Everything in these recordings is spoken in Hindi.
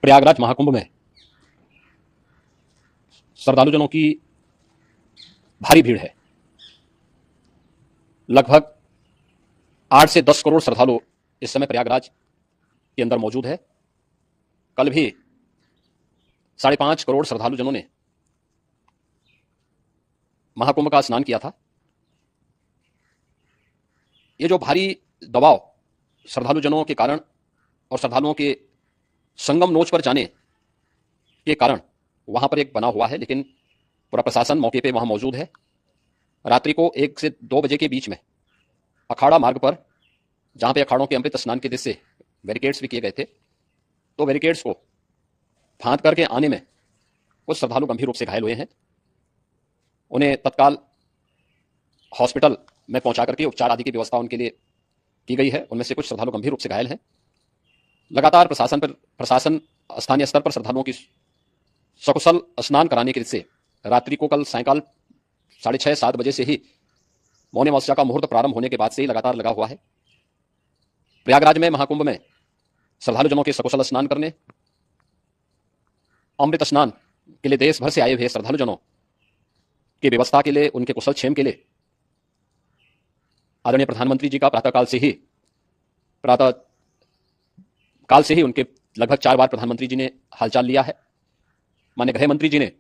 प्रयागराज महाकुंभ में श्रद्धालुजनों की भारी भीड़ है। लगभग 8 से 10 करोड़ श्रद्धालु इस समय प्रयागराज के अंदर मौजूद है। कल भी 5.5 करोड़ श्रद्धालुजनों ने महाकुंभ का स्नान किया था। ये जो भारी दबाव श्रद्धालुजनों के कारण और श्रद्धालुओं के संगम नोच पर जाने के कारण वहां पर एक बना हुआ है, लेकिन पूरा प्रशासन मौके पे वहां मौजूद है। रात्रि को 1 से 2 बजे के बीच में अखाड़ा मार्ग पर, जहां पे अखाड़ों के अमृत स्नान के दृश्य से बैरिकेड्स भी किए गए थे, तो बैरिकेड्स को फांद करके आने में कुछ श्रद्धालु गंभीर रूप से घायल हुए हैं। उन्हें तत्काल हॉस्पिटल में पहुंचा करके उपचार आदि की व्यवस्था उनके लिए की गई है। उनमें से कुछ श्रद्धालु गंभीर रूप से घायल हैं। लगातार प्रशासन स्थानीय स्तर पर श्रद्धालुओं की सकुशल स्नान कराने के लिए रात्रि को कल सायंकाल 6:30-7 बजे से ही मौनी अमावस्या का मुहूर्त प्रारंभ होने के बाद से ही लगातार लगा हुआ है। प्रयागराज में महाकुंभ में श्रद्धालुजनों के सकुशल स्नान करने, अमृत स्नान के लिए देश भर से आए हुए श्रद्धालुजनों की व्यवस्था के लिए, उनके कुशल क्षेम के लिए आदरणीय प्रधानमंत्री जी का प्रातःकाल से ही उनके लगभग 4 बार प्रधानमंत्री जी ने हालचाल लिया है। माननीय गृह मंत्री जी ने,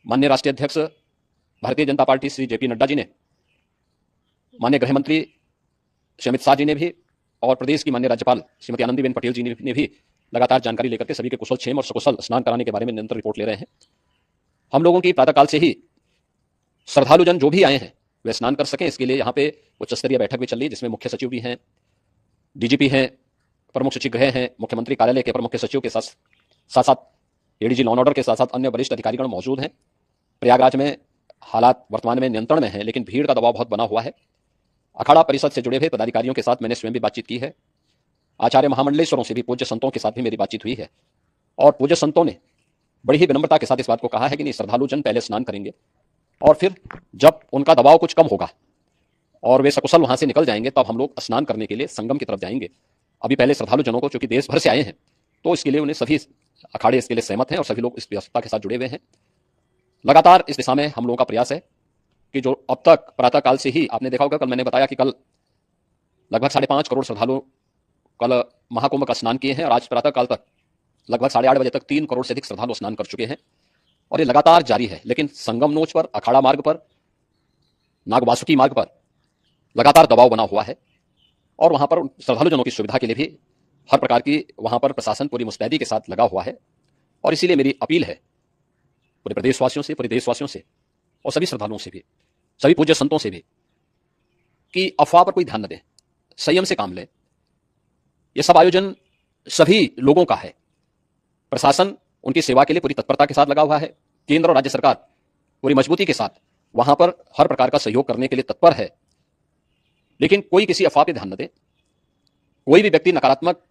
माननीय राष्ट्रीय अध्यक्ष भारतीय जनता पार्टी श्री जेपी नड्डा जी ने, माननीय गृह मंत्री श्री अमित शाह जी ने भी, और प्रदेश की माननीय राज्यपाल श्रीमती आनंदीबेन पटेल जी ने भी लगातार जानकारी लेकर के सभी के कुशल क्षेम और सकुशल स्नान कराने के बारे में निरंतर रिपोर्ट ले रहे हैं। हम लोगों की प्रातःकाल से ही श्रद्धालुजन जो भी आए हैं वे स्नान कर सकें, इसके लिए यहाँ पे उच्च स्तरीय बैठक भी चल रही है, जिसमें मुख्य सचिव भी हैं, डीजीपी हैं, प्रमुख सचिव गृह हैं, मुख्यमंत्री कार्यालय के प्रमुख सचिव के साथ साथ एडीजी लॉ एंड ऑर्डर के साथ साथ अन्य वरिष्ठ अधिकारीगण मौजूद हैं। प्रयागराज में हालात वर्तमान में नियंत्रण में हैं, लेकिन भीड़ का दबाव बहुत बना हुआ है। अखाड़ा परिषद से जुड़े हुए पदाधिकारियों के साथ मैंने स्वयं भी बातचीत की है। आचार्य महामंडलेश्वरों से भी, पूज्य संतों के साथ भी मेरी बातचीत हुई है, और पूज्य संतों ने बड़ी ही विनम्रता के साथ इस बात को कहा है कि नहीं, श्रद्धालुजन पहले स्नान करेंगे और फिर जब उनका दबाव कुछ कम होगा और वे सकुशल वहां से निकल जाएंगे, तब हम लोग स्नान करने के लिए संगम की तरफ जाएंगे। अभी पहले श्रद्धालुजनों को, चूंकि देश भर से आए हैं, तो इसके लिए उन्हें सभी अखाड़े इसके लिए सहमत हैं और सभी लोग इस व्यवस्था के साथ जुड़े हुए हैं। लगातार इस दिशा में हम लोगों का प्रयास है कि जो अब तक प्रातःकाल से ही, आपने देखा होगा कल मैंने बताया कि कल लगभग 5.5 करोड़ श्रद्धालु कल महाकुंभ का स्नान किए हैं, और आज प्रातःकाल तक लगभग 8:30 बजे तक 3 करोड़ से अधिक श्रद्धालु स्नान कर चुके हैं, और ये लगातार जारी है। लेकिन संगम नोच पर, अखाड़ा मार्ग पर, नागवासुकी मार्ग पर लगातार दबाव बना हुआ है, और वहां पर श्रद्धालुजनों की सुविधा के लिए भी हर प्रकार की वहां पर प्रशासन पूरी मुस्तैदी के साथ लगा हुआ है। और इसीलिए मेरी अपील है पूरे प्रदेशवासियों से, पूरे देशवासियों से, और सभी श्रद्धालुओं से भी, सभी पूज्य संतों से भी, कि अफवाह पर कोई ध्यान न दें, संयम से काम लें। यह सब आयोजन सभी लोगों का है। प्रशासन उनकी सेवा के लिए पूरी तत्परता के साथ लगा हुआ है। केंद्र और राज्य सरकार पूरी मजबूती के साथ वहां पर हर प्रकार का सहयोग करने के लिए तत्पर है। लेकिन कोई किसी अफवाह पर ध्यान न दे। कोई भी व्यक्ति नकारात्मक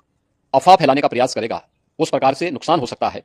अफवाह फैलाने का प्रयास करेगा, उस प्रकार से नुकसान हो सकता है।